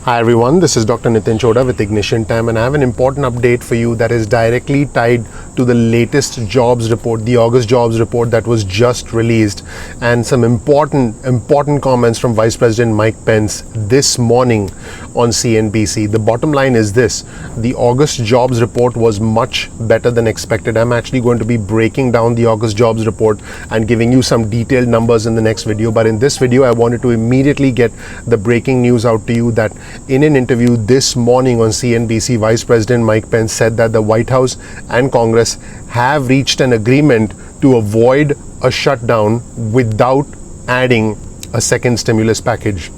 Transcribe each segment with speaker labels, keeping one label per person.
Speaker 1: Hi everyone, this is Dr. Chhoda with Ignition Time, and I have an important update for you that is directly tied to the latest jobs report, the August jobs report that was just released, and some important comments from Vice President Mike Pence this morning on CNBC. The bottom line is this: the August jobs report was much better than expected. I'm actually going to be breaking down the August jobs report and giving you some detailed numbers in the next video. But in this video, I wanted to immediately get the breaking news out to you that in an interview this morning on CNBC, Vice President Mike Pence said that the White House and Congress have reached an agreement to avoid a shutdown without adding a second stimulus package.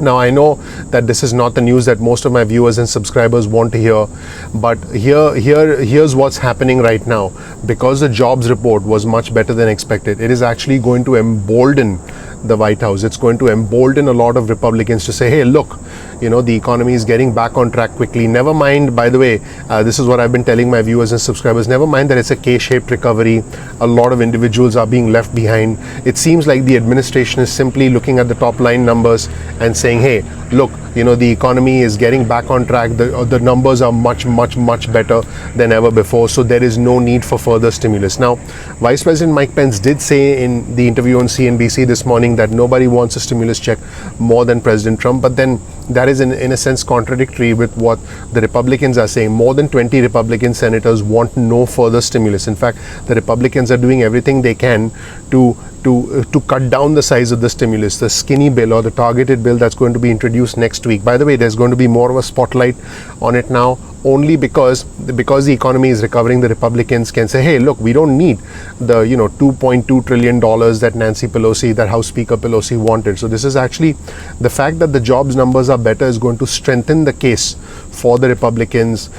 Speaker 1: Now, I know that this is not the news that most of my viewers and subscribers want to hear, but here's what's happening right now. Because the jobs report was much better than expected, it is actually going to embolden the White House. It's going to embolden a lot of Republicans to say, hey, look, the economy is getting back on track quickly. Never mind, by the way, this is what I've been telling my viewers and subscribers, never mind that it's a K-shaped recovery. A lot of individuals are being left behind. It seems like the administration is simply looking at the top line numbers and saying, hey, look, the economy is getting back on track. The numbers are much better than ever before. So there is no need for further stimulus. Now, Vice President Mike Pence did say in the interview on CNBC this morning that nobody wants a stimulus check more than President Trump. But then that is in a sense contradictory with what the Republicans are saying. More than 20 Republican senators want no further stimulus. In fact, the Republicans are doing everything they can to cut down the size of the stimulus, the skinny bill or the targeted bill that's going to be introduced next week. By the way, there's going to be more of a spotlight on it now, only because the economy is recovering. The Republicans can say, hey, look, we don't need the $2.2 trillion that Nancy Pelosi, that House Speaker Pelosi wanted. So this is actually the fact that the jobs numbers are better is going to strengthen the case for the Republicans.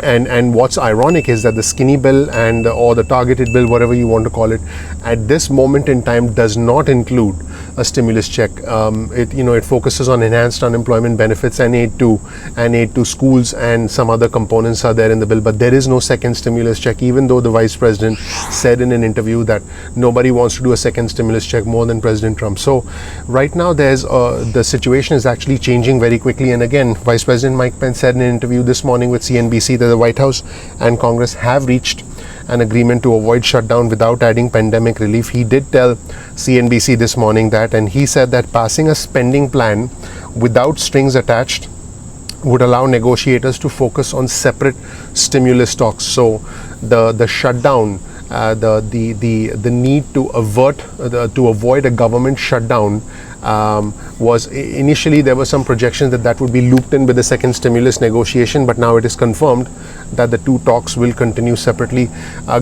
Speaker 1: And what's ironic is that the skinny bill or the targeted bill, whatever you want to call it, at this moment in time does not include a stimulus check. It focuses on enhanced unemployment benefits and aid to schools, and some other components are there in the bill. But there is no second stimulus check, even though the Vice President said in an interview that nobody wants to do a second stimulus check more than President Trump. So right now the situation is actually changing very quickly. And again, Vice President Mike Pence said in an interview this morning with CNBC that the White House and Congress have reached an agreement to avoid shutdown without adding pandemic relief. He did tell CNBC this morning that, and he said that passing a spending plan without strings attached would allow negotiators to focus on separate stimulus talks. So the shutdown, the need to avoid a government shutdown was initially, there were some projections that would be looped in with the second stimulus negotiation, but now it is confirmed that the two talks will continue separately.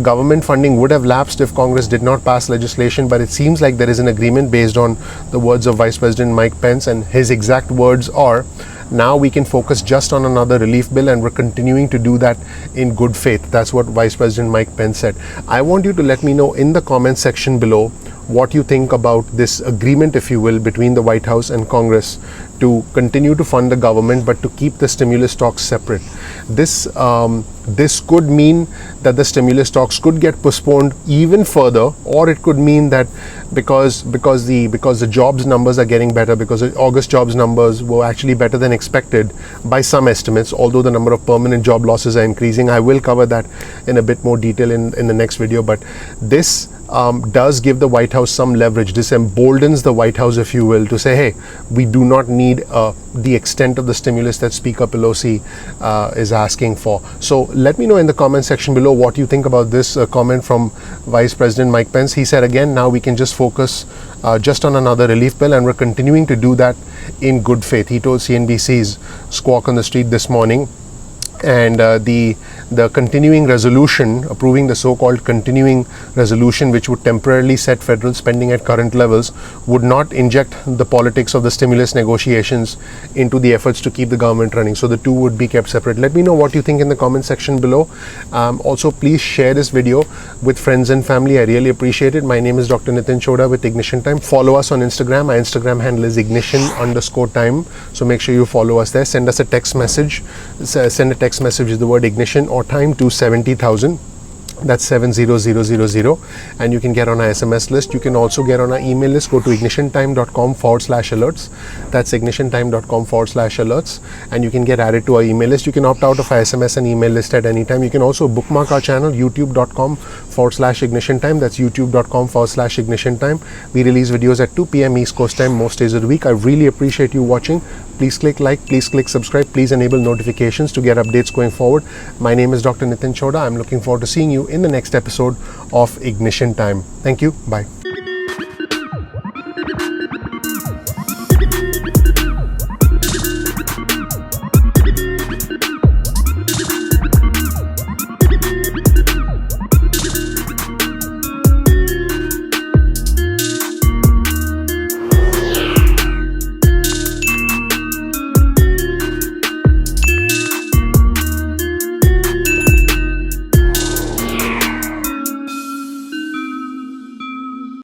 Speaker 1: Government funding would have lapsed if Congress did not pass legislation, but it seems like there is an agreement based on the words of Vice President Mike Pence, and his exact words are, now we can focus just on another relief bill, and we're continuing to do that in good faith. That's what Vice President Mike Pence said. I want you to let me know in the comment section below what you think about this agreement, if you will, between the White House and Congress to continue to fund the government but to keep the stimulus talks separate. This could mean that the stimulus talks could get postponed even further, or it could mean that because the jobs numbers are getting better, because the August jobs numbers were actually better than expected by some estimates, although the number of permanent job losses are increasing. I will cover that in a bit more detail in the next video, but this does give the White House some leverage. This emboldens the White House, if you will, to say, hey, we do not need the extent of the stimulus that Speaker Pelosi is asking for. So let me know in the comment section below what you think about this comment from Vice President Mike Pence. He said, again, now we can just focus just on another relief bill, and we're continuing to do that in good faith. He told CNBC's Squawk on the Street this morning. And the continuing resolution, approving the so-called continuing resolution, which would temporarily set federal spending at current levels, would not inject the politics of the stimulus negotiations into the efforts to keep the government running. So the two would be kept separate. Let me know what you think in the comment section below. Also, please share this video with friends and family. I really appreciate it. My name is Dr. Chhoda with Ignition Time. Follow us on Instagram. My Instagram handle is ignition_time. So make sure you follow us there. Send us a text message. Send a text message with the word ignition or time to 70,000. That's 70000, and you can get on our SMS list. You can also get on our email list. Go to ignitiontime.com/alerts. That's ignitiontime.com/alerts, and you can get added to our email list. You can opt out of our SMS and email list at any time. You can also bookmark our channel, youtube.com/ignitiontime. That's youtube.com/ignitiontime. We release videos at 2 p.m. East Coast time most days of the week. I really appreciate you watching. Please click like, please click subscribe, please enable notifications to get updates going forward. My name is Dr. Nitin Chhoda. I'm looking forward to seeing you in the next episode of Ignition Time. Thank you. Bye.